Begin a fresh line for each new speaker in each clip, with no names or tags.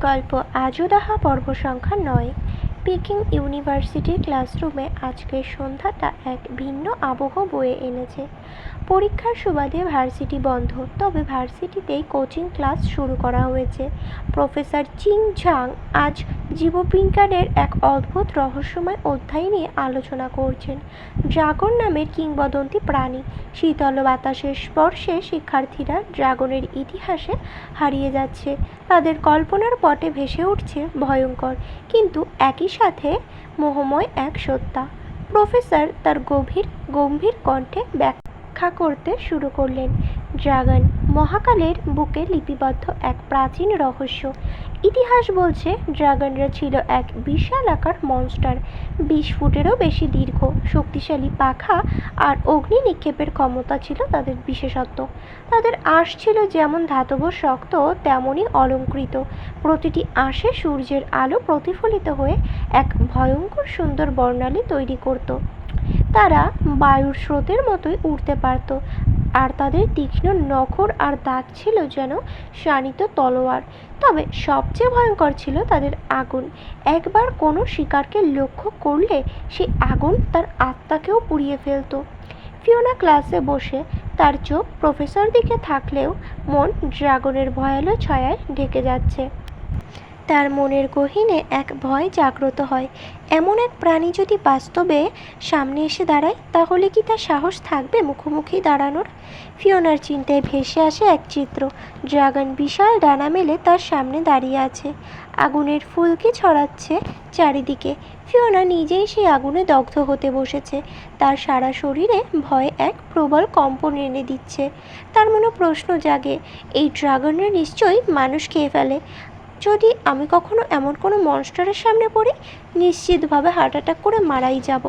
গল্প আজুদাহা পর্ব সংখ্যা ৯। পিকিং ইউনিভার্সিটির ক্লাসরুমে আজকের সন্ধ্যাটা এক ভিন্ন আবহ বয়ে এনেছে। পরীক্ষার সুবাদে ভার্সিটি বন্ধ, তবে ভার্সিটিতেই কোচিং ক্লাস শুরু করা হয়েছে। প্রফেসর চিং ঝাং আজ জীববিজ্ঞানের এক অদ্ভুত রহস্যময় অধ্যায় নিয়ে আলোচনা করছেন। ড্রাগন নামের কিংবদন্তি প্রাণী। শীতল বাতাসের স্পর্শে শিক্ষার্থীরা ড্রাগনের ইতিহাসে হারিয়ে যাচ্ছে। তাদের কল্পনার পটে ভেসে উঠছে ভয়ঙ্কর কিন্তু একই সাথে মোহময় এক সত্তা। প্রফেসর তার গম্ভীর কণ্ঠে ব্যাখ্যা করতে শুরু করলেন। ড্রাগন মহাকালের বুকে লিপিবদ্ধ এক প্রাচীন রহস্য। ইতিহাস বলছে ড্রাগনরা ছিল এক বিশালাকার মনস্টার। 20 ফুটেরও বেশি দীর্ঘ, শক্তিশালী পাখা আর অগ্নি নিক্ষেপের ক্ষমতা ছিল তাদের বিশেষত্ব। তাদের আঁশ ছিল যেমন ধাতব শক্ত, তেমনই অলংকৃত। প্রতিটি আঁশে সূর্যের আলো প্রতিফলিত হয়ে এক ভয়ঙ্কর সুন্দর বর্ণালী তৈরি করত। তারা বায়ুর স্রোতের মতোই উড়তে পারত, আর তাদের তীক্ষ্ণ নখর আর দাঁত ছিল যেন শানিত তলোয়ার। তবে সবচেয়ে ভয়ঙ্কর ছিল তাদের আগুন। একবার কোনো শিকারকে লক্ষ্য করলে সেই আগুন তার আত্মাকেও পুড়িয়ে ফেলত। ফিওনা ক্লাসে বসে তার চোখ প্রফেসর দিকে থাকলেও মন ড্রাগনের ভয়ালো ছায়ায় ঢেকে যাচ্ছে। তার মনের গহীনে এক ভয় জাগ্রত হয়। এমন এক প্রাণী যদি বাস্তবে সামনে এসে দাঁড়ায়, তাহলে কি তার সাহস থাকবে মুখোমুখি দাঁড়ানোর? ফিওনার চিন্তায় ভেসে আসে এক চিত্র। ড্রাগন বিশাল ডানা মেলে তার সামনে দাঁড়িয়ে আছে, আগুনের ফুলকি ছড়াচ্ছে চারিদিকে। ফিওনা নিজেই সেই আগুনে দগ্ধ হতে বসেছে। তার সারা শরীরে ভয় এক প্রবল কম্পন এনে দিচ্ছে। তার মনে প্রশ্ন জাগে, এই ড্রাগনরা নিশ্চয়ই মানুষ খেয়ে ফেলে। যদি আমি কখনো এমন কোনো মনস্টারের সামনে পড়ি, নিশ্চিতভাবে হার্ট অ্যাটাক করে মারাই যাব।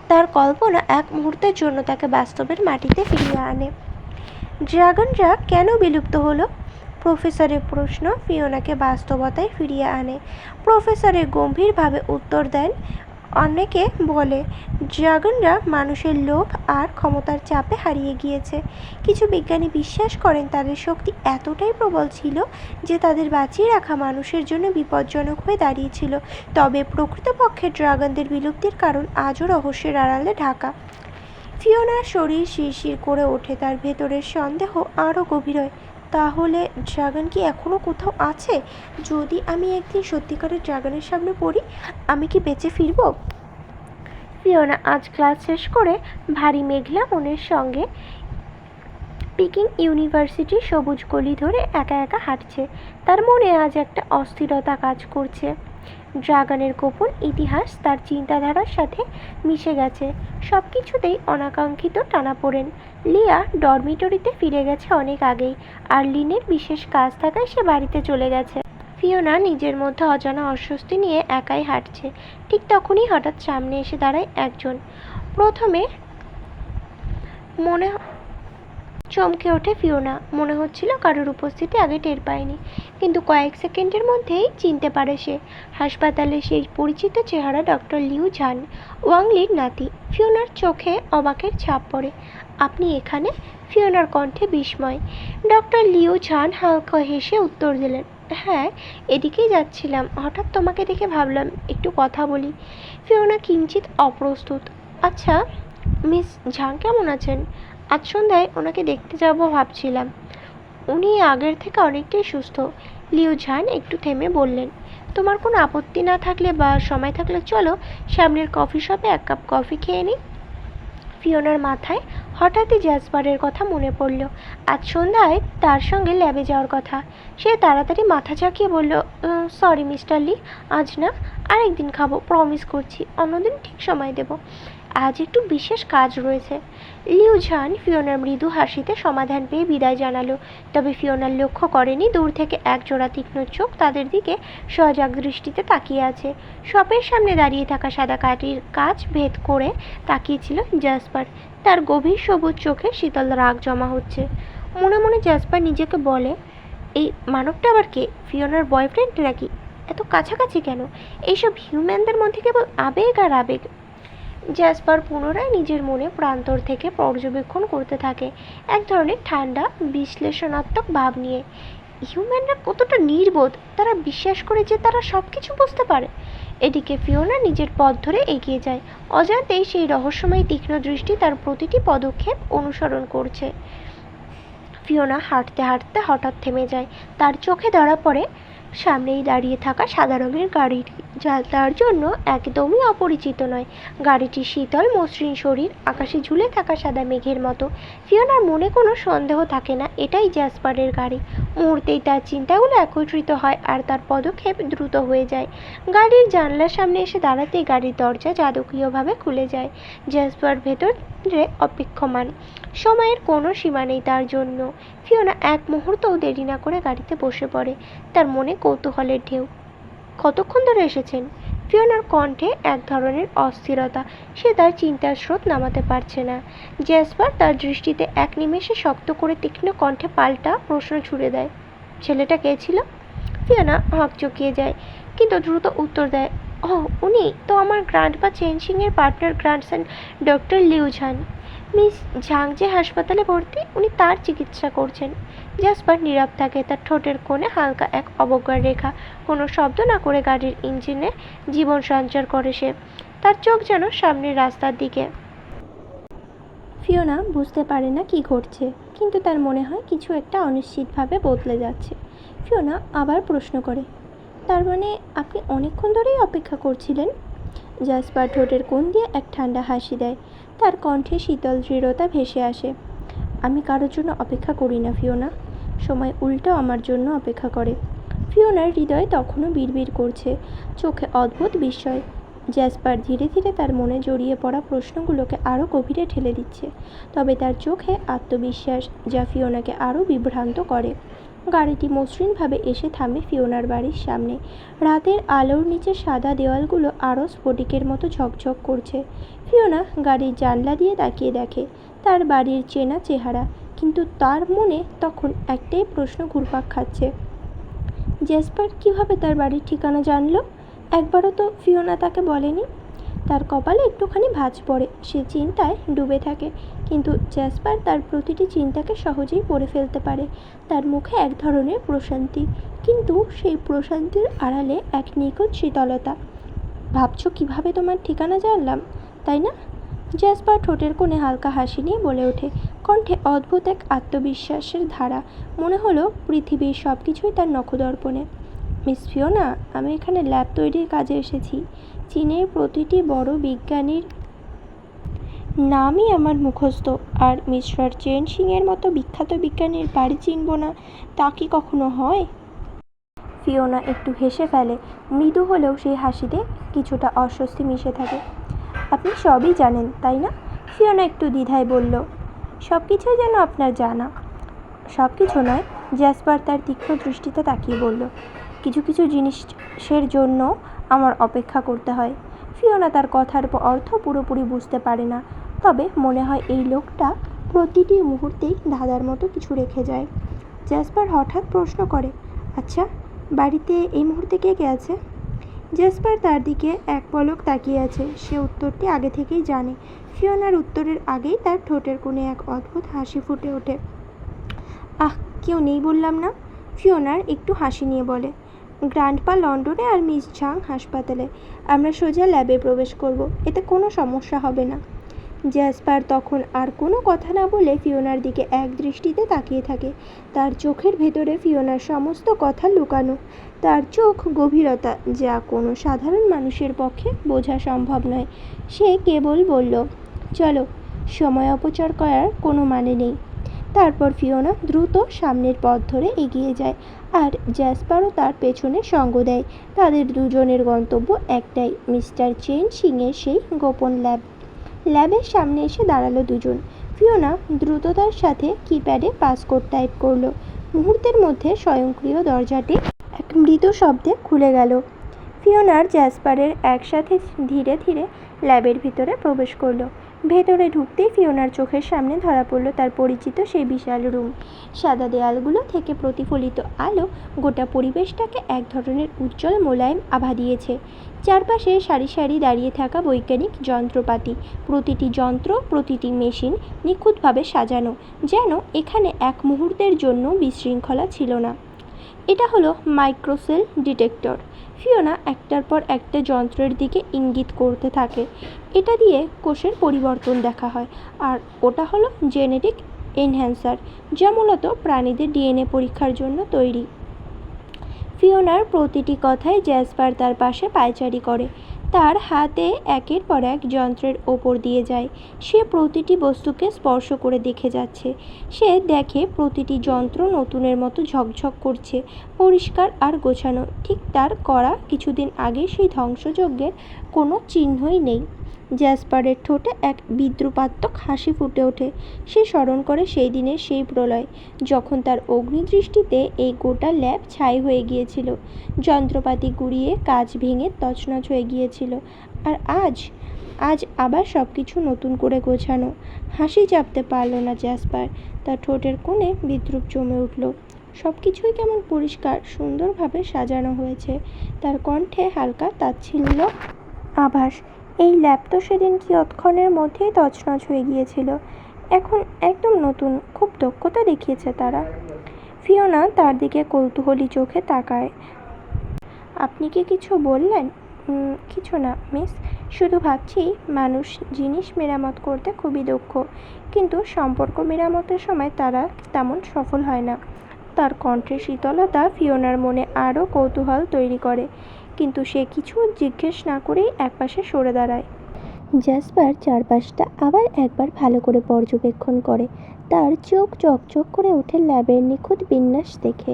তার কল্পনা এক মুহূর্তের জন্য তাকে বাস্তবের মাটিতে ফিরিয়ে আনে। ড্রাগনরা কেন বিলুপ্ত হলো? প্রফেসরের প্রশ্ন ফিওনাকে বাস্তবতায় ফিরিয়ে আনে। প্রফেসরের গম্ভীরভাবে উত্তর দেন, অনেকে বলে ড্রাগনরা মানুষের লোভ আর ক্ষমতার চাপে হারিয়ে গিয়েছে। কিছু বিজ্ঞানী বিশ্বাস করেন তাদের শক্তি এতটাই প্রবল ছিল যে তাদের বাঁচিয়ে রাখা মানুষের জন্য বিপজ্জনক হয়ে দাঁড়িয়েছিল। তবে প্রকৃতপক্ষে ড্রাগনদের বিলুপ্তির কারণ আজও রহস্যের আড়ালে ঢাকা। ফিওনার শরীর শিরশির করে ওঠে, তার ভেতরের সন্দেহ আরও গভীর হয়। তাহলে ড্রাগন কি এখনও কোথাও আছে? যদি আমি একদিন সত্যিকারের ড্রাগনের সামনে পড়ি, আমি কি বেঁচে ফিরব? ফিওনা আজ ক্লাস শেষ করে ভারী মেঘলা মনের সঙ্গে পিকিং ইউনিভার্সিটির সবুজ গলি ধরে একা একা হাঁটছে। তার মনে আজ একটা অস্থিরতা কাজ করছে। ড্রাগনের গোপন ইতিহাস তার চিন্তাধারার সাথে মিশে গেছে। সব কিছুতেই অনাকাঙ্ক্ষিত টানাপোড়েন। লিয়া ডরমিটরিতে ফিরে গেছে অনেক আগেই, আর লিনের বিশেষ কাজ থাকায় সে বাড়িতে চলে গেছে। ফিওনা নিজের মধ্যে অজানা অস্বস্তি নিয়ে একাই হাঁটছে। ঠিক তখনই হঠাৎ সামনে এসে দাঁড়ায় একজন। প্রথমে চমকে ওঠে ফিওনা। মনে হচ্ছিল কারোর উপস্থিতি আগে টের পায়নি, কিন্তু কয়েক সেকেন্ডের মধ্যেই চিনতে পারে সে। হাসপাতালে সেই পরিচিত চেহারা ডক্টর লিউ ঝান, ওয়াংলির নাতি। ফিওনার চোখে অবাকের ছাপ পড়ে। আপনি এখানে? ফিওনার কণ্ঠে বিস্ময়। ডক্টর লিউ ঝান হালকা হেসে উত্তর দিলেন, হ্যাঁ, এদিকেই যাচ্ছিলাম। হঠাৎ তোমাকে দেখে ভাবলাম একটু কথা বলি। ফিওনা কিঞ্চিত অপ্রস্তুত। আচ্ছা, মিস ঝাং কেমন আছেন? আজ সন্ধ্যায় ওনাকে দেখতে যাব ভাবছিলাম। উনি আগের থেকে অনেকটাই সুস্থ। লিউ ঝান একটু থেমে বললেন, তোমার কোনো আপত্তি না থাকলে বা সময় থাকলে চলো সামনের কফি শপে এক কাপ কফি খেয়ে নিই। ফিওনার মাথায় হঠাৎই জ্যাসপারের কথা মনে পড়ল। আজ সন্ধ্যায় তার সঙ্গে ল্যাবে যাওয়ার কথা। সে তাড়াতাড়ি মাথা ঝাঁকিয়ে বলল, সরি মিস্টার লি, আজ না, আরেকদিন খাবো, প্রমিস করছি। অন্যদিন ঠিক সময় দেব। আজ একটু বিশেষ কাজ রয়েছে। লিউ ঝান ফিওনার মৃদু হাসিতে সমাধান পেয়ে বিদায় জানালো। তবে ফিওনার লক্ষ্য করেনি দূর থেকে একজোড়া তীক্ষ্ণ চোখ তাদের দিকে সজাগ দৃষ্টিতে তাকিয়ে আছে। শপের সামনে দাঁড়িয়ে থাকা সাদা কাঠির কাজ ভেদ করে তাকিয়েছিল জ্যাসপার। তার গভীর সবুজ চোখে শীতল রাগ জমা হচ্ছে। মনে মনে জ্যাসপার নিজেকে বলে, এই মানবটা আবার কে? ফিওনার বয়ফ্রেন্ড নাকি? এত কাছাকাছি কেন? এইসব হিউম্যানদের মধ্যে কেবল আবেগ আর আবেগ। জ্যাসপার পুনরায় নিজের মনে প্রান্তর থেকে পর্যবেক্ষণ করতে থাকে, এক ধরনের ঠান্ডা বিশ্লেষণাত্মক ভাব নিয়ে। হিউম্যানরা কতটা নির্বোধ, তারা বিশ্বাস করে যে তারা সব কিছু বুঝতে পারে। এদিকে ফিওনা নিজের পথ ধরে এগিয়ে যায়, অজান্তেই সেই রহস্যময় তীক্ষ্ণ দৃষ্টি তার প্রতিটি পদক্ষেপ অনুসরণ করছে। ফিওনা হাঁটতে হাঁটতে হঠাৎ থেমে যায়। তার চোখে ধরা পড়ে সামনেই দাঁড়িয়ে থাকা সাদা রঙের গাড়িটি, যা তার জন্য একদমই অপরিচিত নয়। গাড়িটির শীতল মসৃণ শরীর আকাশে ঝুলে থাকা সাদা মেঘের মতো। ফিওনার মনে কোনো সন্দেহ থাকে না, এটাই জ্যাসপারের গাড়ি। মুহূর্তেই তার চিন্তাগুলো একত্রিত হয় আর তার পদক্ষেপ দ্রুত হয়ে যায়। গাড়ির জানলার সামনে এসে দাঁড়াতেই গাড়ির দরজা জাদুকীয়ভাবে খুলে যায়। জ্যাসপার ভেতরে অপেক্ষমান, সময়ের কোনো সীমা নেই তার জন্য। ফিওনা এক মুহূর্তও দেরি না করে গাড়িতে বসে পড়ে, তার মনে কৌতূহলের ঢেউ। কতক্ষণ ধরে এসেছেন? ফিওনার কণ্ঠে এক ধরনের অস্থিরতা, সে তার চিন্তার স্রোত নামাতে পারছে না। জ্যাসপার তার দৃষ্টিতে এক নিমেষে শক্ত করে তীক্ষ্ণ কণ্ঠে পাল্টা প্রশ্ন ছুড়ে দেয়, ছেলেটা কে ছিল? ফিওনা হকচকিয়ে যায়, কিন্তু দ্রুত উত্তর দেয়, ও উনি তো আমার গ্র্যান্ডপা চেনসিংয়ের partner grandson doctor Liu Zhan. Miss Zhang যে হাসপাতালে ভর্তি, উনি তার চিকিৎসা করছেন। জ্যাসপার নীরব থাকে, তার ঠোঁটের কোণে হালকা এক অবজ্ঞার রেখা। কোনো শব্দ না করে গাড়ির ইঞ্জিনে জীবন সঞ্চার করে সে, তার চোখ যেন সামনের রাস্তার দিকে। ফিওনা বুঝতে পারে না কি ঘটছে, কিন্তু তার মনে হয় কিছু একটা অনিশ্চিতভাবে বদলে যাচ্ছে। ফিওনা আবার প্রশ্ন করে, তার মানে আপনি অনেকক্ষণ ধরেই অপেক্ষা করছিলেন? জ্যাসপার ঠোঁটের কোণ দিয়ে এক ঠান্ডা হাসি দেয়, তার কণ্ঠে শীতল দৃঢ়তা ভেসে আসে। আমি কারোর জন্য অপেক্ষা করি না ফিওনা, সময় উল্টো আমার জন্য অপেক্ষা করে। ফিওনার হৃদয় তখনও বিড়বিড় করছে, চোখে অদ্ভুত বিস্ময়। জ্যাসপার ধীরে ধীরে তার মনে জড়িয়ে পড়া প্রশ্নগুলোকে আরও গভীরে ঠেলে দিচ্ছে, তবে তার চোখে আত্মবিশ্বাস, যা ফিওনাকে আরও বিভ্রান্ত করে। গাড়িটি মসৃণভাবে এসে থামে ফিওনার বাড়ির সামনে। রাতের আলোর নিচে সাদা দেওয়ালগুলো আরও স্ফটিকের মতো ঝকঝক করছে। ফিওনা গাড়ির জানলা দিয়ে তাকিয়ে দেখে তার বাড়ির চেনা চেহারা, কিন্তু তার মনে তখন একটাই প্রশ্ন ঘুরপাক খাচ্ছে, জ্যাসপার কীভাবে তার বাড়ির ঠিকানা জানলো? একবারও তো ফিওনা তাকে বলেনি। তার কপালে একটুখানি ভাঁজ পড়ে, সে চিন্তায় ডুবে থাকে, কিন্তু জ্যাসপার তার প্রতিটি চিন্তাকে সহজেই পড়ে ফেলতে পারে। তার মুখে এক ধরনের প্রশান্তি, কিন্তু সেই প্রশান্তির আড়ালে এক নিখুঁত শীতলতা। ভাবছো কিভাবে তোমার ঠিকানা জানলাম, তাই না? জ্যাসপার ঠোঁটের কোণে হালকা হাসি নিয়ে বলে ওঠে, কণ্ঠে অদ্ভুত এক আত্মবিশ্বাসের ধারা। মনে হলো পৃথিবীর সব কিছুই তার নখদর্পণে। মিস ফিওনা, আমি এখানে ল্যাব তৈরির কাজে এসেছি। চীনের প্রতিটি বড় বিজ্ঞানীর নামই আমার মুখস্থ, আর মিস্টার চেন সিংয়ের মতো বিখ্যাত বিজ্ঞানীর বাড়ি চিনব না, তা কি কখনো হয়? ফিওনা একটু হেসে ফেলে, মৃদু হলেও সেই হাসিতে কিছুটা অস্বস্তি মিশে থাকে। আপনি সবই জানেন, তাই না? ফিওনা একটু দ্বিধায় বলল, সব কিছুই যেন আপনার জানা। সব কিছু নয়, জ্যাসপার তার তীক্ষ্ণ দৃষ্টিতে তাকিয়ে বলল, কিছু কিছু জিনিসের জন্য আমার অপেক্ষা করতে হয়। ফিওনা তার কথার অর্থ পুরোপুরি বুঝতে পারে না, তবে মনে হয় এই লোকটা প্রতিটি মুহূর্তেই ধাঁধার মতো কিছু রেখে যায়। জ্যাসপার হঠাৎ প্রশ্ন করে, আচ্ছা, বাড়িতে এই মুহূর্তে কে কে আছে? জ্যাসপার তার দিকে এক পলক তাকিয়ে আছে, সে উত্তরটি আগে থেকেই জানে। ফিওনার উত্তরের আগেই তার ঠোঁটের কোণে এক অদ্ভুত হাসি ফুটে ওঠে। আহ, কেউ নেই বললাম না? ফিওনার একটু হাসি নিয়ে বলে, গ্র্যান্ডপা লন্ডনে আর মিস ঝাং হাসপাতালে। আমরা সোজা ল্যাবে প্রবেশ করব, এতে কোনো সমস্যা হবে না। জ্যাসপার তখন আর কোনো কথা না বলে ফিওনার দিকে এক দৃষ্টিতে তাকিয়ে থাকে। তার চোখের ভেতরে ফিওনার সমস্ত কথা লুকানো, তার চোখ গভীরতা যা কোনো সাধারণ মানুষের পক্ষে বোঝা সম্ভব নয়। সে কেবল বলল, চলো, সময় অপচয় করার কোনো মানে নেই। তারপর ফিওনা দ্রুত সামনের পথ ধরে এগিয়ে যায়, আর জ্যাসপারও তার পেছনে সঙ্গ দেয়। তাদের দুজনের গন্তব্য একটাই, মিস্টার চেন সিংয়ের সেই গোপন ল্যাব। ল্যাবের সামনে এসে দাঁড়ালো দুজন। ফিওনা দ্রুততার সাথে কিপ্যাডে পাসকোড টাইপ করলো। মুহূর্তের মধ্যে স্বয়ংক্রিয় দরজাটি এক মৃদু শব্দে খুলে গেল। ফিওনার জ্যাসপারের একসাথে ধীরে ধীরে ল্যাবের ভিতরে প্রবেশ করলো। ভেতরে ঢুকতেই ফিওনার চোখের সামনে ধরা পড়ল তার পরিচিত সেই বিশাল রুম। সাদা দেয়ালগুলো থেকে প্রতিফলিত আলো গোটা পরিবেশটাকে এক ধরনের উজ্জ্বল মোলায়েম আভা দিয়েছে। চারপাশে সারি সারি দাঁড়িয়ে থাকা বৈজ্ঞানিক যন্ত্রপাতি, প্রতিটি যন্ত্র, প্রতিটি মেশিন নিখুঁতভাবে সাজানো, যেন এখানে এক মুহূর্তের জন্য বিশৃঙ্খলা ছিল না। এটা হলো মাইক্রোসেল ডিটেক্টর। ফিওনা একটার পর একটা যন্ত্রের দিকে ইঙ্গিত করতে থাকে। এটা দিয়ে কোষের পরিবর্তন দেখা হয়। আর ওটা হলো জেনেটিক এনহ্যান্সার, যা মূলত প্রাণীদের ডিএনএ পরীক্ষার জন্য তৈরি। ফিওনার প্রতিটি কথায় জ্যাসপার তার পাশে পায়চারি করে। তার হাতে একের পর এক যন্ত্রের ওপর দিয়ে যায়। সে প্রতিটি বস্তুকে স্পর্শ করে দেখে যাচ্ছে। সে দেখে প্রতিটি যন্ত্র নতুনের মতো ঝকঝক করছে, পরিষ্কার আর গোছানো। ঠিক তার করা কিছুদিন আগে সেই ধ্বংসযজ্ঞের কোনো চিহ্নই নেই। জ্যাসপারের ঠোঁটে এক বিদ্রুপাত্মক হাসি ফুটে ওঠে। সে স্মরণ করে সেই দিনের সেই প্রলয়, যখন তার অগ্নিদৃষ্টিতে এই গোটা ল্যাব ছাই হয়ে গিয়েছিল, যন্ত্রপাতি গুঁড়িয়ে কাঁচ ভেঙে তছনছ হয়ে গিয়েছিল। আর আজ আবার সব কিছু নতুন করে গোছানো। হাসি চাপতে পারল না জ্যাসপার। তার ঠোঁটের কোণে বিদ্রুপ জমে উঠল। সব কিছুই কেমন পরিষ্কার, সুন্দরভাবে সাজানো হয়েছে। তার কণ্ঠে হালকা তাচ্ছিল্য আভাস। এই ল্যাব তো সেদিন কিয়ৎক্ষণের মধ্যেই তছনছ হয়ে গিয়েছিল, এখন একদম নতুন। খুব দক্ষতা দেখিয়েছে তারা। ফিওনা তার দিকে কৌতূহলী চোখে তাকায়। আপনি কি কিছু বললেন? কিছু না মিস, শুধু ভাবছি মানুষ জিনিস মেরামত করতে খুবই দক্ষ, কিন্তু সম্পর্ক মেরামতের সময় তারা তেমন সফল হয় না। তার কণ্ঠের শীতলতা ফিওনার মনে আরও কৌতূহল তৈরি করে, কিন্তু সে কিছু জিজ্ঞেস না করেই একপাশে সরে দাঁড়ায়। জ্যাসপার চারপাশটা আবার একবার ভালো করে পর্যবেক্ষণ করে। তার চোখ চকচক করে ওঠে ল্যাবের নিখুঁত বিন্যাস দেখে।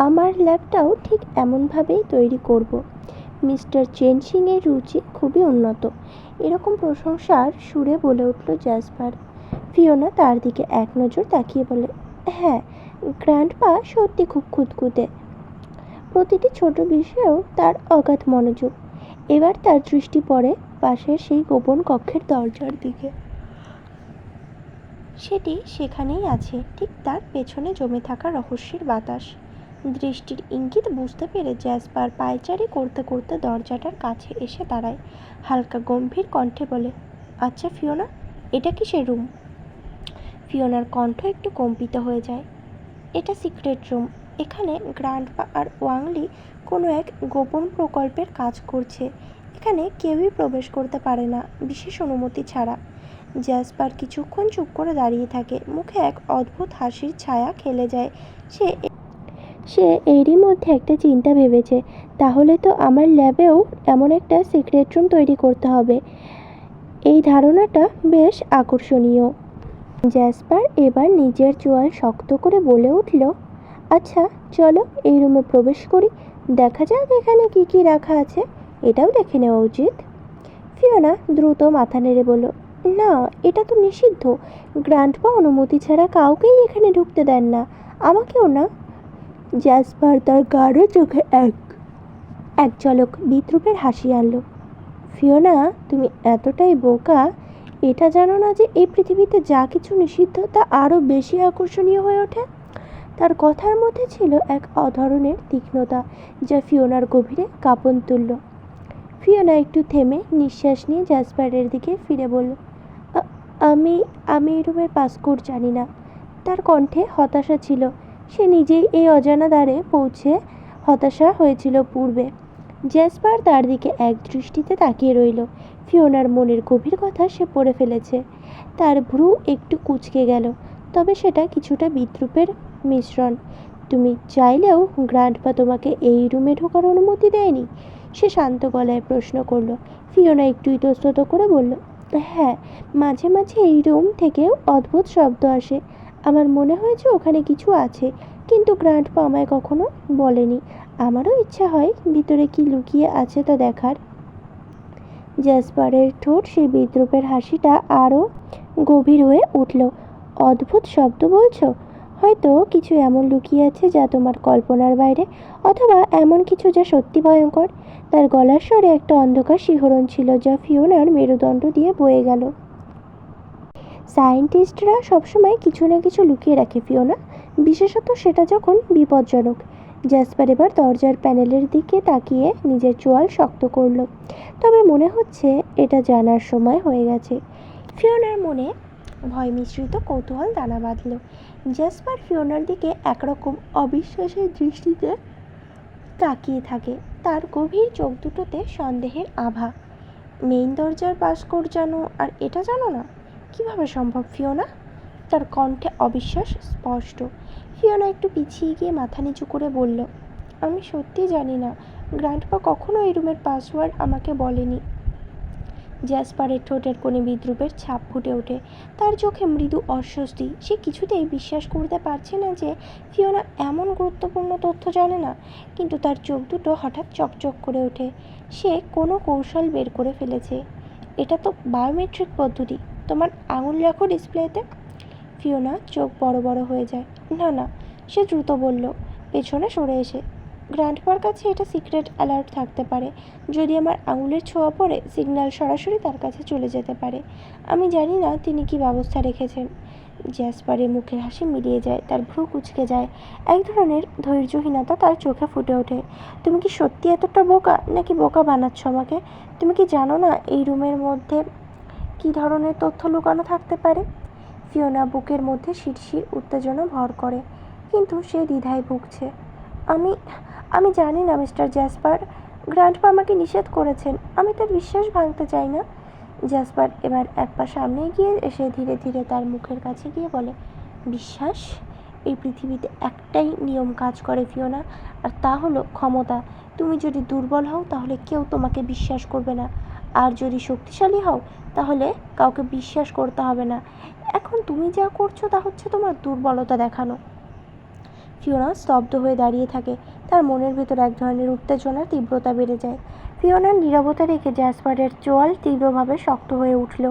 আমার ল্যাবটাও ঠিক এমনভাবেই তৈরি করব। মিস্টার চেন সিংয়ের রুচি খুবই উন্নত, এরকম প্রশংসার সুরে বলে উঠল জ্যাসপার। ফিওনা তার দিকে এক নজর তাকিয়ে বলে, হ্যাঁ, গ্র্যান্ডপা সত্যি খুব খুঁতখুঁতে। প্রতিটি ছোট বিষয়েও তার অগাধ মনোযোগ। এবার তার দৃষ্টি পড়ে পাশের সেই গোপন কক্ষের দরজার দিকে। সেটি সেখানেই আছে, ঠিক তার পেছনে জমে থাকা রহস্যের বাতাস। দৃষ্টির ইঙ্গিত বুঝতে পেরে জ্যাসপার পায়চারি করতে করতে দরজাটার কাছে এসে দাঁড়ায়। হালকা গম্ভীর কণ্ঠে বলে, আচ্ছা ফিওনা, এটা কিসের রুম? ফিওনার কণ্ঠ একটু কম্পিত হয়ে যায়। এটা সিক্রেট রুম। এখানে গ্র্যান্ডপা আর ওয়াংলি কোনো এক গোপন প্রকল্পের কাজ করছে। এখানে কেউই প্রবেশ করতে পারে না বিশেষ অনুমতি ছাড়া। জ্যাসপার কিছুক্ষণ চুপ করে দাঁড়িয়ে থাকে। মুখে এক অদ্ভুত হাসির ছায়া খেলে যায়। সে এরই মধ্যে একটা চিন্তা ভেবেছে, তাহলে তো আমার ল্যাবেও এমন একটা সিক্রেট রুম তৈরি করতে হবে। এই ধারণাটা বেশ আকর্ষণীয়। জ্যাসপার এবার নিজের চোয়াল শক্ত করে বলে উঠল, আচ্ছা চলো এই রুমে প্রবেশ করি, দেখা যাক এখানে কি কি রাখা আছে। এটাও দেখে নেওয়া উচিত। ফিওনা দ্রুত মাথা নেড়ে বলল, না, এটা তো নিষিদ্ধ। গ্র্যান্ডপা অনুমতি ছাড়া কাউকেই এখানে ঢুকতে দেন না, আমাকেও না। জ্যাসপার তার গাঢ় চোখে এক ঝলক বিদ্রুপের হাসি আনলো। ফিওনা, তুমি এতটাই বোকা, এটা জানো না যে এই পৃথিবীতে যা কিছু নিষিদ্ধ তা আরও বেশি আকর্ষণীয় হয়ে ওঠে? তার কথার মধ্যে ছিল এক অধরনের তীক্ষ্ণতা, যা ফিওনার গভীরে কাঁপন তুলল। ফিওনা একটু থেমে নিঃশ্বাস নিয়ে জ্যাসপারের দিকে ফিরে বলল, আমি এই রুমের পাসকোড জানি না। তার কণ্ঠে হতাশা ছিল। সে নিজেই এই অজানা দ্বারে পৌঁছে হতাশা হয়েছিল পূর্বে। জ্যাসপার তার দিকে এক দৃষ্টিতে তাকিয়ে রইল। ফিওনার মনের গভীর কথা সে পড়ে ফেলেছে। তার ভ্রু একটু কুঁচকে গেল, তবে সেটা কিছুটা বিদ্রুপের মিশ্রণ। তুমি চাইলেও গ্র্যান্ডপা তোমাকে এই রুমে ঢোকার অনুমতি দেয়নি? সে শান্ত গলায় প্রশ্ন করল। ফিওনা একটু ইতস্তত করে বলল, হ্যাঁ, মাঝে মাঝে এই রুম থেকেও অদ্ভুত শব্দ আসে। আমার মনে হয়েছে ওখানে কিছু আছে, কিন্তু গ্র্যান্ডপা আমায় কখনো বলেনি। আমারও ইচ্ছা হয় ভিতরে কি লুকিয়ে আছে তা দেখার। জ্যাসপারের ঠোঁট সেই বিদ্রুপের হাসিটা আরও গভীর হয়ে উঠল। অদ্ভুত শব্দ বলছো? হয়তো কিছু এমন লুকিয়ে আছে যা তোমার কল্পনার বাইরে, অথবা এমন কিছু যা সত্যি ভয়ঙ্কর। তার গলার স্বরে একটা অন্ধকার শিহরণ ছিল, যা ফিওনার মেরুদণ্ড দিয়ে বয়ে গেল। সায়েন্টিস্টরা সবসময় কিছু না কিছু লুকিয়ে রাখে ফিওনা, বিশেষত সেটা যখন বিপজ্জনক। জ্যাসপার এবার দরজার প্যানেলের দিকে তাকিয়ে নিজের চোয়াল শক্ত করল। তবে মনে হচ্ছে এটা জানার সময় হয়ে গেছে। ফিওনার মনে ভয় মিশ্রিত কৌতূহল দানা বাঁধল। জ্যাসপার ফিওনার দিকে একরকম অবিশ্বাসের দৃষ্টিতে তাকিয়ে থাকে। তার গভীর চোখ দুটোতে সন্দেহের আভা। মেইন দরজার পাসকোড জানো আর এটা জানো না? কিভাবে সম্ভব ফিওনা? তার কণ্ঠে অবিশ্বাস স্পষ্ট। ফিওনা একটু পিছিয়ে গিয়ে মাথা নিচু করে বলল, আমি সত্যি জানি না। গ্র্যান্ডপা কখনো এই রুমের পাসওয়ার্ড আমাকে বলেনি। জ্যাসপারের ঠোঁটের কোণে বিদ্রূপের ছাপ ফুটে ওঠে। তার চোখে মৃদু অস্বস্তি। সে কিছুতেই বিশ্বাস করতে পারছে না যে ফিওনা এমন গুরুত্বপূর্ণ তথ্য জানে না। কিন্তু তার চোখ দুটো হঠাৎ চকচক করে ওঠে। সে কোনো কৌশল বের করে ফেলেছে। এটা তো বায়োমেট্রিক পদ্ধতি। তোমার আঙুল রাখো ডিসপ্লেতে। ফিওনা চোখ বড় বড় হয়ে যায়। না না, সে দ্রুত বলল, পেছনে সরে এসে। গ্র্যান্ডপার কাছে এটা সিক্রেট অ্যালার্ট থাকতে পারে। যদি আমার আঙুলের ছোঁয়া পড়ে, সিগন্যাল সরাসরি তার কাছে চলে যেতে পারে। আমি জানি না তিনি কি ব্যবস্থা রেখেছেন। জ্যাসপারের মুখের হাসি মিলিয়ে যায়। তার ভ্রু কুঁচকে যায়। এক ধরনের ধৈর্যহীনতা তার চোখে ফুটে ওঠে। তুমি কি সত্যি এতটা বোকা, নাকি বোকা বানাচ্ছ আমাকে? তুমি কি জানো না এই রুমের মধ্যে কী ধরনের তথ্য লুকানো থাকতে পারে? ফিওনা বুকের মধ্যে শিরশির উত্তেজনা ভর করে, কিন্তু সে দ্বিধায় ভুগছে। আমি আমি জানি না মিস্টার জ্যাসপার। গ্র্যান্ডপা আমাকে নিষেধ করেছেন। আমি তার বিশ্বাস ভাঙতে চাই না। জ্যাসপার এবার এক পা সামনে গিয়ে এসে ধীরে ধীরে তার মুখের কাছে গিয়ে বলে, বিশ্বাস? এই পৃথিবীতে একটাই নিয়ম কাজ করে ফিওনা, আর তা হলো ক্ষমতা। তুমি যদি দুর্বল হও তাহলে কেউ তোমাকে বিশ্বাস করবে না, আর যদি শক্তিশালী হও তাহলে কাউকে বিশ্বাস করতে হবে না। এখন তুমি যা করছো তা হচ্ছে তোমার দুর্বলতা দেখানো। ফিওনা স্তব্ধ হয়ে দাঁড়িয়ে থাকে। তার মনের ভেতর এক ধরনের উত্তেজনার তীব্রতা বেড়ে যায়। ফিওনার নীরবতা দেখে জ্যাসপারের চোয়াল তীব্রভাবে শক্ত হয়ে উঠল,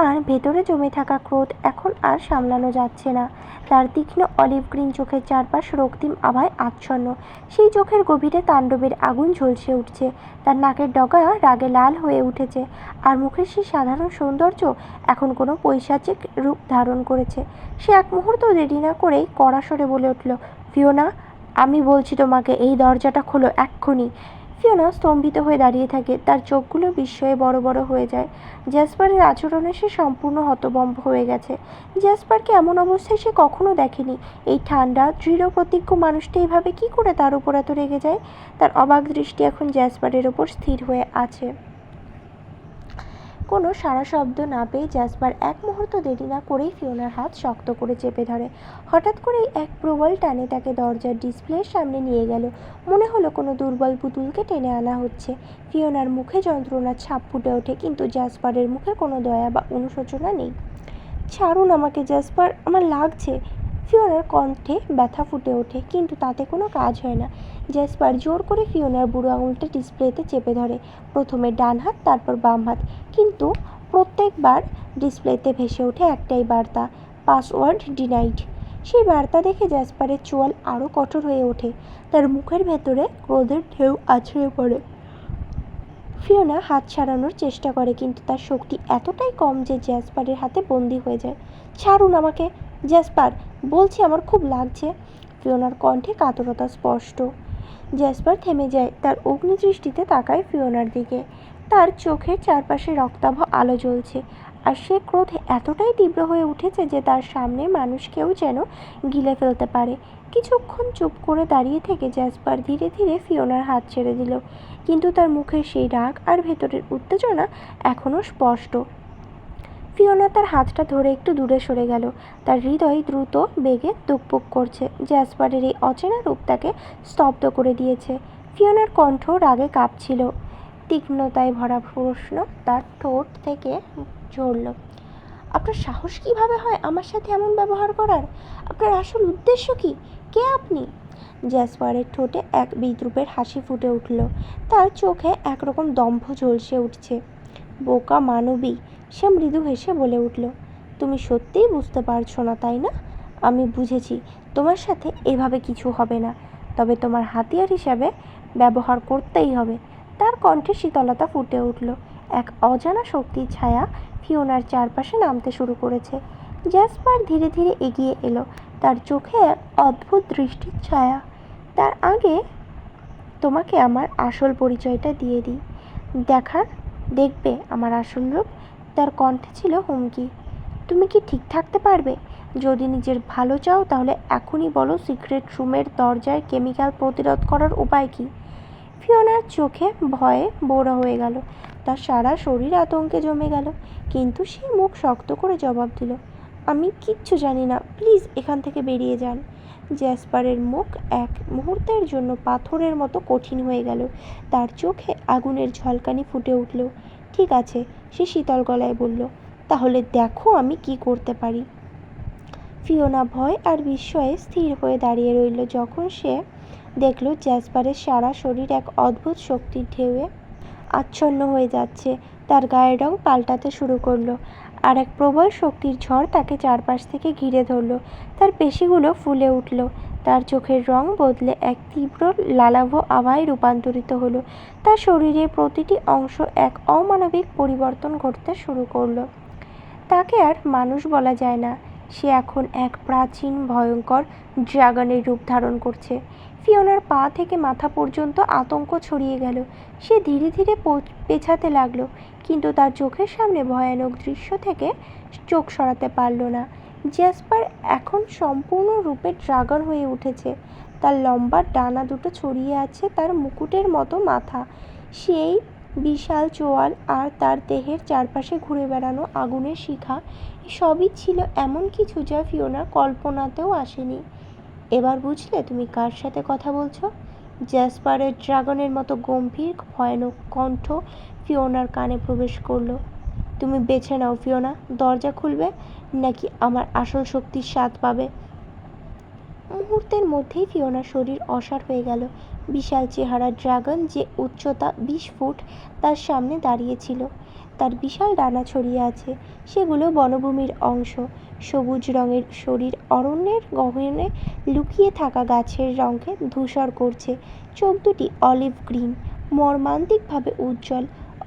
আর ভেতরে জমে থাকা ক্রোধ এখন আর সামলানো যাচ্ছে না। তার তীক্ষ্ণ অলিভ গ্রিন চোখের চারপাশ রক্তিম আভায় আচ্ছন্ন। সেই চোখের গভীরে তাণ্ডবের আগুন ঝলসে উঠছে। তার নাকের ডগা রাগে লাল হয়ে উঠেছে, আর মুখের সেই সাধারণ সৌন্দর্য এখন কোনো পৈশাচিক রূপ ধারণ করেছে। সে এক মুহূর্ত দেরি না করেই কড়া স্বরে বলে উঠল, ফিওনা, আমি বলছি তোমাকে এই দরজাটা খোলো এক্ষুনি। ফিওনা স্তম্ভিত হয়ে দাঁড়িয়ে থাকে। তার চোখগুলো বিস্ময়ে বড় বড় হয়ে যায়। জ্যাসপারের আচরণে সে সম্পূর্ণ হতভম্ব হয়ে গেছে। জ্যাসপারকে এমন অবস্থায় সে কখনো দেখেনি। এই ঠান্ডা দৃঢ় প্রতিজ্ঞ মানুষটি এইভাবে কি করে তার উপর এত রেগে যায়? তার অবাক দৃষ্টি এখন জ্যাসপারের ওপর স্থির হয়ে আছে। কোনো সাড়া শব্দ না পেয়ে জ্যাসপার এক মুহূর্ত দেরি না করেই ফিওনার হাত শক্ত করে চেপে ধরে। হঠাৎ করেই এক প্রবল টানে তাকে দরজার ডিসপ্লের সামনে নিয়ে গেল। মনে হলো কোনো দুর্বল পুতুলকে টেনে আনা হচ্ছে। ফিওনার মুখে যন্ত্রণার ছাপ ফুটে ওঠে, কিন্তু জ্যাসপারের মুখে কোনো দয়া বা অনুশোচনা নেই। ছাড়ুন আমাকে জ্যাসপার, আমার লাগছে। ফিওনার কণ্ঠে ব্যথা ফুটে ওঠে, কিন্তু তাতে কোনো কাজ হয় না। জ্যাসপার জোর করে ফিওনার বুড়ো আঙুলটা ডিসপ্লেতে চেপে ধরে। প্রথমে ডান হাত, তারপর বাম হাত, কিন্তু প্রত্যেকবার ডিসপ্লেতে ভেসে ওঠে একটাই বার্তা, পাসওয়ার্ড ডিনাইড। সেই বার্তা দেখে জ্যাসপারের চোয়াল আরও কঠোর হয়ে ওঠে। তার মুখের ভেতরে ক্রোধের ঢেউ আছড়ে পড়ে। ফিওনা হাত ছাড়ানোর চেষ্টা করে, কিন্তু তার শক্তি এতটাই কম যে জ্যাসপারের হাতে বন্দি হয়ে যায়। ছাড়ুন আমাকে জ্যাসপার, বলছি আমার খুব লাগছে। ফিওনার কণ্ঠে কাতরতা স্পষ্ট। জ্যাসপার থেমে যায়। তার অগ্নিদৃষ্টিতে তাকায় ফিওনার দিকে। তার চোখের চারপাশে রক্তাভ আলো জ্বলছে, আর সে ক্রোধে এতটাই তীব্র হয়ে উঠেছে যে তার সামনে মানুষকেও যেন গিলে ফেলতে পারে। কিছুক্ষণ চুপ করে দাঁড়িয়ে থেকে জ্যাসপার ধীরে ধীরে ফিওনার হাত ছেড়ে দিল, কিন্তু তার মুখের সেই রাগ আর ভেতরের উত্তেজনা এখনও স্পষ্ট। ফিওনা তার হাতটা ধরে একটু দূরে সরে গেল। তার হৃদয় দ্রুত বেগে ধুকপুক করছে। জ্যাসপারের এই অচেনা রূপ তাকে স্তব্ধ করে দিয়েছে। ফিওনার কণ্ঠ রাগে কাঁপছিল। তীক্ষ্ণতায় ভরা প্রশ্ন তার ঠোঁট থেকে ঝরল, আপনার সাহস কিভাবে হয় আমার সাথে এমন ব্যবহার করার? আপনার আসল উদ্দেশ্য কি? কে আপনি? জ্যাসপারের ঠোঁটে এক বিদ্রূপের হাসি ফুটে উঠল। তার চোখে একরকম দম্ভ ঝলসে উঠছে। বোকা মানবী, সে মৃদু হেসে বলে উঠল, তুমি সত্যিই বুঝতে পারছো না তাই না? আমি বুঝেছি তোমার সাথে এভাবে কিছু হবে না, তবে তোমার হাতিয়ার হিসাবে ব্যবহার করতেই হবে। তার কণ্ঠে শীতলতা ফুটে উঠল। এক অজানা শক্তির ছায়া ফিওনার চারপাশে নামতে শুরু করেছে। জ্যাসপার ধীরে ধীরে এগিয়ে এলো। তার চোখে এক অদ্ভুত দৃষ্টির ছায়া। তার আগে তোমাকে আমার আসল পরিচয়টা দিয়ে দিই, দেখবে আমার আসল রূপ। তার কণ্ঠে ছিল হুমকি। তুমি কি ঠিক থাকতে পারবে? যদি নিজের ভালো চাও তাহলে এখনই বলো সিক্রেট রুমের দরজায় কেমিক্যাল প্রতিরোধ করার উপায় কী? ফিওনার চোখে ভয়ে বড় হয়ে গেল, তার সারা শরীর আতঙ্কে জমে গেল, কিন্তু সে মুখ শক্ত করে জবাব দিল, আমি কিচ্ছু জানি না, প্লিজ এখান থেকে বেরিয়ে যান। জ্যাসপারের মুখ এক মুহূর্তের জন্য পাথরের মতো কঠিন হয়ে গেল, তার চোখে আগুনের ঝলকানি ফুটে উঠল। ঠিক আছে, সে শীতল গলায় বলল, তাহলে দেখো আমি কি করতে পারি। ফিওনা ভয় আর বিস্ময়ে স্থির হয়ে দাঁড়িয়ে রইল যখন সে দেখল জ্যাসপারের সারা শরীর এক অদ্ভুত শক্তির ঢেউয়ে আচ্ছন্ন হয়ে যাচ্ছে, তার গায়ের রং পাল্টাতে শুরু করলো, আর এক প্রবল শক্তির ঝড় তাকে চারপাশ থেকে ঘিরে ধরল। তার পেশিগুলো ফুলে উঠল, তার চোখের রং বদলে এক তীব্র লালাভ আভায় রূপান্তরিত হলো, তার শরীরের প্রতিটি অংশ এক অমানবিক পরিবর্তন ঘটতে শুরু করলো। তাকে আর মানুষ বলা যায় না, সে এখন এক প্রাচীন ভয়ঙ্কর ড্রাগনের রূপ ধারণ করছে। ফিওনার পা থেকে মাথা পর্যন্ত আতঙ্ক ছড়িয়ে গেল, সে ধীরে ধীরে পেছাতে লাগলো, কিন্তু তার চোখের সামনে ভয়ানক দৃশ্য থেকে চোখ সরাতে পারল না। জ্যাসপার এখন সম্পূর্ণরূপে ড্রাগন হয়ে উঠেছে, তার লম্বা ডানা দুটো ছড়িয়ে আছে তার মুকুটের মতো মাথা, সেই বিশাল চোয়াল আর তার দেহের চারপাশে ঘুরে বেড়ানো আগুনের শিখা, সবই ছিল এমন কিছু যা ফিওনার কল্পনাতেও আসেনি। এবার বুঝলে তুমি কার সাথে কথা বলছো? জ্যাসপারের ড্রাগনের মতো গম্ভীর ভয়ানক কণ্ঠ ফিওনার কানে প্রবেশ করলো। তুমি বেছে নাও ফিওনা, দরজা খুলবে নাকি আমার আসল শক্তির স্বাদ পাবে। মুহূর্তের মধ্যেই ফিওনার শরীর অসাড় হয়ে গেল, বিশাল চেহারা ড্রাগন যে উচ্চতা 20 ফুট তার সামনে দাঁড়িয়েছিল, তার বিশাল ডানা ছড়িয়ে আছে, সেগুলো বনভূমির অংশ, সবুজ রঙের শরীর অরণ্যের গহনে লুকিয়ে থাকা গাছের রঙকে ধূসর করছে, চোখ দুটি অলিভ গ্রিন, মর্মান্তিকভাবে উজ্জ্বল,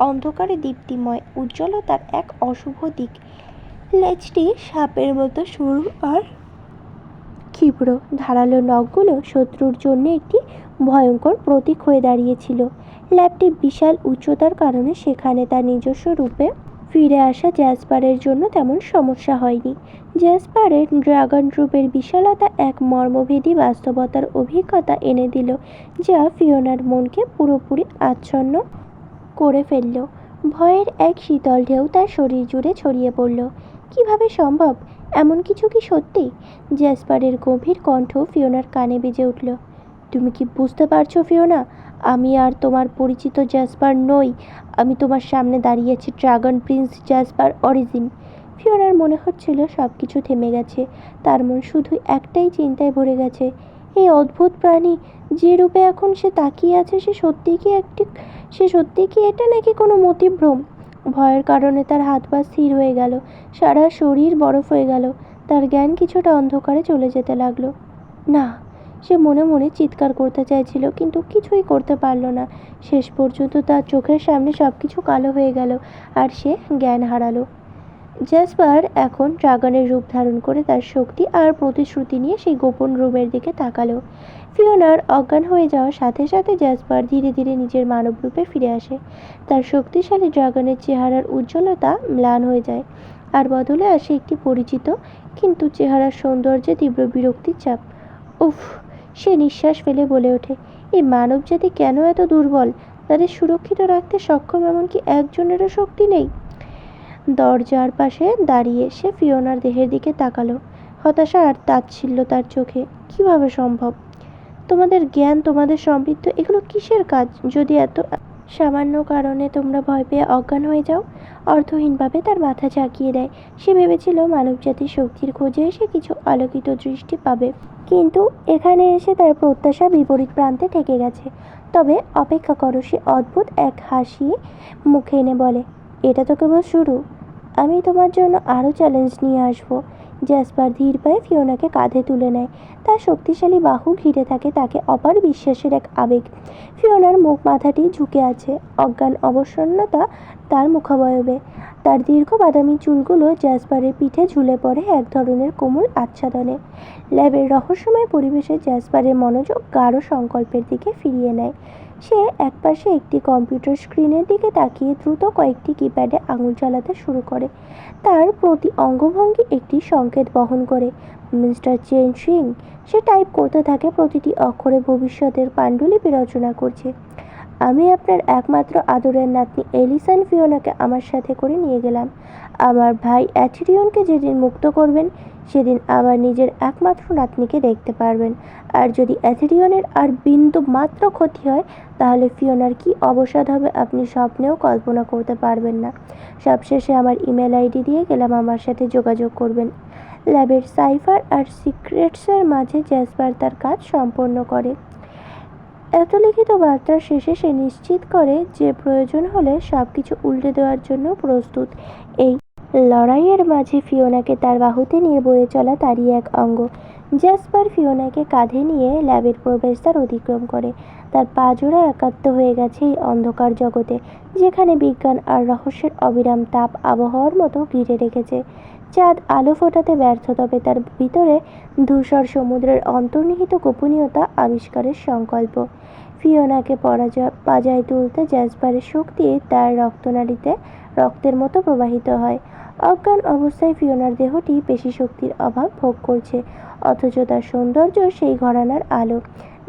অন্ধকারে দীপ্তিময় উজ্জ্বলতার এক অশুভ দিক, লেজটি সাপের মতো সরু আর ক্ষিপ্র, ধারালো নখগুলো শত্রুর জন্য একটি ভয়ঙ্কর প্রতীক হয়ে দাঁড়িয়েছিল। ল্যাবটির বিশাল উচ্চতার কারণে সেখানে তার নিজস্ব রূপে ফিরে আসা জ্যাসপারের জন্য তেমন সমস্যা হয়নি। জ্যাসপারের ড্রাগন রূপের বিশালতা এক মর্মভেদী বাস্তবতার অভিজ্ঞতা এনে দিল, যা ফিওনার মনকে পুরোপুরি আচ্ছন্ন করে ফেলল। ভয়ের এক শীতল ঢেউ তার শরীর জুড়ে ছড়িয়ে পড়ল। কিভাবে সম্ভব? এমন কিছু কি সত্যি? জ্যাসপারের গভীর কণ্ঠ ফিওনার কানে বেজে উঠল। তুমি কি বুঝতে পারছো ফিওনা? আমি আর তোমার পরিচিত জ্যাসপার নই, আমি তোমার সামনে দাঁড়িয়েছি ড্রাগন প্রিন্স জ্যাসপার অরিজিন। ফিওনার মনে হচ্ছিল সব কিছু থেমে গেছে, তার মন শুধু একটাই চিন্তায় ভরে গেছে, এই অদ্ভুত প্রাণী যে রূপে এখন সে তাকিয়ে আছে সে সত্যি কি এটা নাকি কোনো মতিভ্রম? ভয়ের কারণে তার হাত পা স্থির হয়ে গেল, সারা শরীর বরফ হয়ে গেল, তার জ্ঞান কিছুটা অন্ধকারে চলে যেতে লাগলো। না, সে মনে মনে চিৎকার করতে চাইছিল, কিন্তু কিছুই করতে পারল না। শেষ পর্যন্ত তার চোখের সামনে সব কিছু কালো হয়ে গেল আর সে জ্ঞান হারালো। জ্যাসপার এখন ড্রাগনের রূপ ধারণ করে তার শক্তি আর প্রতিশ্রুতি নিয়ে সেই গোপন রুমের দিকে তাকালো। ফিওনার অজ্ঞান হয়ে যাওয়ার সাথে সাথে জ্যাসপার ধীরে ধীরে নিজের মানব রূপে ফিরে আসে, তার শক্তিশালী ড্রাগনের চেহারার উজ্জ্বলতা ম্লান হয়ে যায়, আর বদলে আসে একটি পরিচিত কিন্তু চেহারার সৌন্দর্যে তীব্র বিরক্তির ছাপ। উফ! সে নিঃশ্বাস ফেলে বলে ওঠে, এই মানব জাতি কেন এত দুর্বল? তাদের সুরক্ষিত রাখতে সক্ষম এমনকি একজনেরও শক্তি নেই। দরজার পাশে দাঁড়িয়ে সে ফিওনার দেহের দিকে তাকালো, হতাশা আর তাচ্ছিল্য তার চোখে। কিভাবে সম্ভব? তোমাদের জ্ঞান, তোমাদের সমৃদ্ধ, এগুলো কিসের কাজ যদি এত সামান্য কারণে তোমরা ভয় পেয়ে অজ্ঞান হয়ে যাও? অর্থহীনভাবে তার মাথা ঝাঁকিয়ে দেয়। সে ভেবেছিল মানবজাতির শক্তির খোঁজে এসে কিছু আলোকিত দৃষ্টি পাবে, কিন্তু এখানে এসে তার প্রত্যাশা বিপরীত প্রান্তে ঠেকে গেছে। তবে অপেক্ষা করো, সে অদ্ভুত এক হাসি মুখে এনে বলে, এটা তো কেবল শুরু, আমি তোমার জন্য আরও চ্যালেঞ্জ নিয়ে আসবো। জ্যাসপার ধীর পায়ে ফিওনাকে কাঁধে তুলে নেয়, তার শক্তিশালী বাহু ঘিরে থাকে তাকে অপার বিশ্বাসের এক আবেগ। ফিওনার মুখ মাথাটি ঝুঁকে আছে, অজ্ঞান অবসন্নতা তার মুখাবয়বে, তার দীর্ঘ বাদামি চুলগুলো জ্যাসপারের পিঠে ঝুলে পড়ে এক ধরনের কোমল আচ্ছাদনে। ল্যাবের রহস্যময় পরিবেশে জ্যাসপারের মনোযোগ গাঢ় সংকল্পের দিকে ফিরিয়ে নেয়। সে একপাশে একটি কম্পিউটার স্ক্রিনের দিকে তাকিয়ে দ্রুত কয়েকটি কিপ্যাডে আঙুল চালাতে শুরু করে। তার প্রতি অঙ্গভঙ্গি একটি সংকেত বহন করে। Mister Chen Sing. সে টাইপ করতে থাকে, প্রতিটি অক্ষরে ভবিষ্যতের পাণ্ডুলিপি রচনা করছে। আমি আপনার একমাত্র আদরের নাতনি এলিসান ফিওনাকে আমার সাথে করে নিয়ে গেলাম। আমার ভাই অ্যাথিরিয়নকে যেদিন মুক্ত করবেন, সেদিন আমার নিজের একমাত্র নাতনিকে দেখতে পারবেন। আর যদি অ্যাথিরিয়নের আর বিন্দু মাত্র ক্ষতি হয়, তাহলে ফিওনার কি অবসাদ হবে আপনি স্বপ্নেও কল্পনা করতে পারবেন না। সবশেষে আমার ইমেল আইডি দিয়ে গেলাম, আমার সাথে যোগাযোগ করবেন। ল্যাবের সাইফার আর সিক্রেটসের মাঝে জ্যাসপার তার কাজ সম্পন্ন করে। এত লিখিত বার্তার শেষে সে নিশ্চিত করে যে প্রয়োজন হলে সবকিছু উল্টে দেওয়ার জন্য প্রস্তুত। এই লড়াইয়ের মাঝে ফিওনাকে তার বাহুতে নিয়ে বয়ে চলা তারই এক অঙ্গ। জ্যাসপার ফিওনাকে কাঁধে নিয়ে ল্যাবের প্রবেশদ্বার অতিক্রম করে। তার পা জোড়া একাত্ম হয়ে গেছে এই অন্ধকার জগতে, যেখানে বিজ্ঞান আর রহস্যের অবিরাম তাপ আবহাওয়ার মতো ঘিরে রেখেছে। চাঁদ আলো ফোটাতে ব্যর্থ, তবে তার ভিতরে ধূসর সমুদ্রের অন্তর্নিহিত গোপনীয়তা আবিষ্কারের সংকল্প। ফিওনাকে পাজায় তুলতে জ্যাসপারের শক্তি তার রক্তনালীতে রক্তের মতো প্রবাহিত হয়। অজ্ঞান অবস্থায় ফিওনার দেহটি পেশিশক্তির অভাব ভোগ করছে, অথচ তার সৌন্দর্য সেই ঘরানার আলো।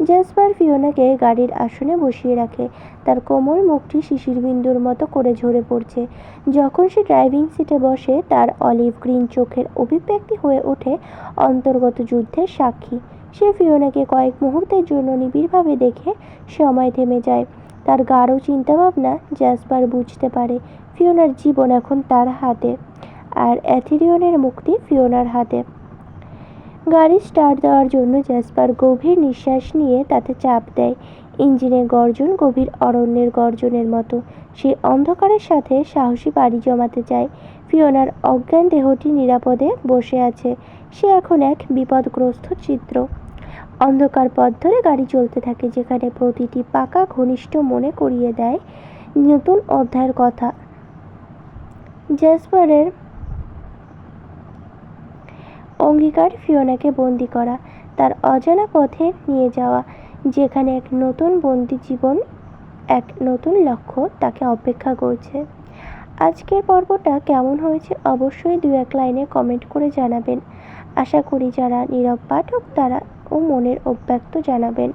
জ্যাসপার ফিওনাকে গাড়ির আসনে বসিয়ে রাখে। তার কোমল মুখটি শিশির বিন্দুর মতো করে ঝরে পড়ছে। যখন সে ড্রাইভিং সিটে বসে, তার অলিভ গ্রিন চোখের অভিব্যক্তি হয়ে ওঠে অন্তর্গত যুদ্ধের সাক্ষী। সে ফিওনাকে কয়েক মুহূর্তের জন্য নিবিড়ভাবে দেখে সময় থেমে যায়। তার গাঢ় চিন্তাভাবনা জ্যাসপার বুঝতে পারে ফিওনার জীবন এখন তার হাতে, আর অ্যাথিরিয়নের মুক্তি ফিওনার হাতে। গাড়ি স্টার্ট দেওয়ার জন্য জ্যাসপার গভীর নিঃশ্বাস নিয়ে তাতে চাপ দেয়। ইঞ্জিনের গর্জন গভীর অরণ্যের গর্জনের মতো। সে অন্ধকারের সাথে সাহসী পাড়ি জমাতে চায়। ফিওনার অজ্ঞান দেহটি নিরাপদে বসে আছে। সে এখন এক বিপদগ্রস্ত চিত্র। অন্ধকার পথ ধরে গাড়ি চলতে থাকে, যেখানে প্রতিটি পাকা ঘনিষ্ঠ মনে করিয়ে দেয় নতুন অধ্যায়ের কথা। জ্যাসপারের অঙ্গীকার ফিওনাকে বন্দি করা, তার অজানা পথে নিয়ে যাওয়া, যেখানে এক নতুন বন্দি জীবন, এক নতুন লক্ষ্য তাকে অপেক্ষা করছে। আজকের পর্বটা কেমন হয়েছে অবশ্যই 2-1 লাইনে কমেন্ট করে জানাবেন। আশা করি যারা নীরব পাঠক তারা ও মনের অব্যক্ত জানাবেন।